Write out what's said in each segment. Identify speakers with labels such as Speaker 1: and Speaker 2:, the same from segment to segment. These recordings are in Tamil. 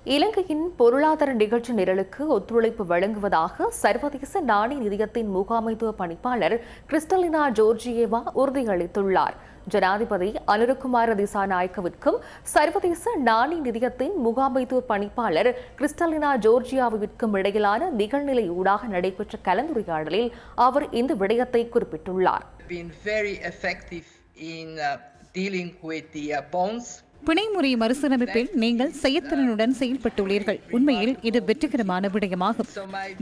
Speaker 1: இலங்கையின் பொருளாதார நிகழ்ச்சி நிரலுக்கு ஒத்துழைப்பு வழங்குவதாக சர்வதேச நாணய நிதியத்தின் முகாமைத்துவ பணிப்பாளர் கிறிஸ்டலினா ஜோர்ஜியேவா உறுதியளித்துள்ளார். ஜனாதிபதி அனுரகுமார திசாநாயக்கவிற்கும் சர்வதேச நாணய நிதியத்தின் முகாமைத்துவ பணிப்பாளர் கிறிஸ்டலினா ஜோர்ஜியாவிற்கும் இடையிலான நிகழ்நிலை ஊடாக நடைபெற்ற கலந்துரையாடலில் அவர் இந்த விடயத்தை குறிப்பிட்டுள்ளார்.
Speaker 2: பிணைமுறை மறுசீரமைப்பில் நீங்கள் செயற்திறனுடன் செயல்பட்டுள்ளீர்கள். உண்மையில் இது வெற்றிகரமான விடயமாகும்.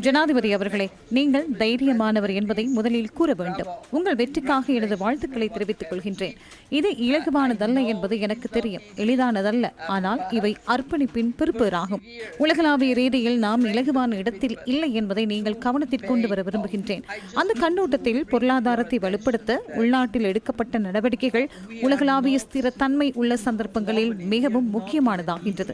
Speaker 2: ஜனாதிபதி அவர்களே, நீங்கள் தைரியமானவர் என்பதை முதலில் கூற வேண்டும். உங்கள் வெற்றிக்காக எனது வாழ்த்துக்களை தெரிவித்துக் கொள்கின்றேன். இது இலகுவானதல்ல என்பது எனக்கு தெரியும், எளிதானதல்ல. ஆனால் இவை அர்ப்பணிப்பின் பெறுபேறாகும். உலகளாவிய ரீதியில் நாம் இலகுவான இடத்தில் இல்லை என்பதை நீங்கள் கவனத்தில் கொண்டு வர விரும்புகின்றேன். அந்த கண்ணோட்டத்தில் பொருளாதாரத்தை வலுப்படுத்த உள்நாட்டில் எடுக்கப்பட்ட நடவடிக்கைகள் உலகளாவிய ஸ்திர தன்மை உள்ள சந்தர்ப்பங்கள் மிகவும் முக்கியமானதாகின்றது.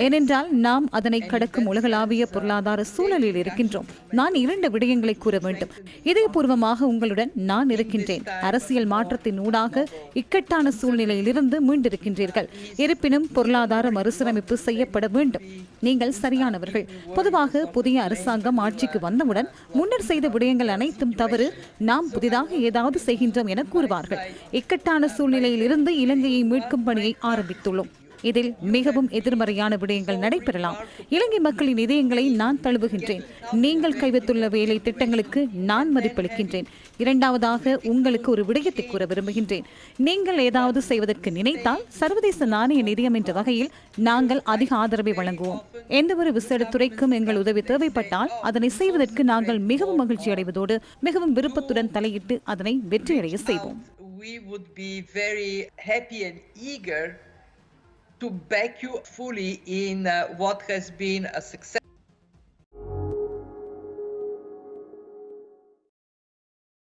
Speaker 2: ஏனென்றால் நாம் அதனை கடக்கும் உலகளாவிய பொருளாதார சூழலில் இருக்கின்றோம். நான் 2 விடயங்களை கூற வேண்டும். இதயபூர்வமாக உங்களுடன் நான் இருக்கின்றேன். அரசியல் மாற்றத்தின் ஊடாக இக்கட்டான சூழ்நிலையிலிருந்து மீண்டிருக்கின்றீர்கள். இருப்பினும் பொருளாதார மறுசீரமைப்பு செய்யப்பட வேண்டும். நீங்கள் சரியானவர்கள். பொதுவாக புதிய அரசாங்கம் ஆட்சிக்கு வந்தவுடன் முன்னர் செய்த விடயங்கள் அனைத்தும் தவறு, நாம் புதிதாக ஏதாவது செய்கின்றோம் என கூறுவார்கள். இக்கட்டான சூழ்நிலையில் இருந்து இலங்கையை மீட்கும் பணியை ஆரம்பித்துள்ளோம். இதில் மிகவும் எதிர்மறையான விடயங்கள் நடைபெறலாம். இலங்கை மக்களின் இதயங்களை நான் தழுவுகின்றேன். நீங்கள் கைவிட்டுள்ள வேலை திட்டங்களுக்கு நான் மதிப்பளிக்கின்றேன். இரண்டாவதாக, உங்களுக்கு ஒரு விடயத்தை கூற விரும்புகின்றேன். நீங்கள் ஏதாவது செய்வதற்கு நினைத்தால் சர்வதேச நாணய நிதியம் என்ற வகையில் நாங்கள் அதிக ஆதரவை வழங்குவோம். எந்தவொரு விசேட துறைக்கும் எங்கள் உதவி தேவைப்பட்டால் அதனை செய்வதற்கு நாங்கள் மிகவும் மகிழ்ச்சி அடைவதோடு மிகவும் விருப்பத்துடன் தலையிட்டு அதனை வெற்றியடைய செய்வோம்.
Speaker 3: We would be very happy and eager to back you fully in what has been a success.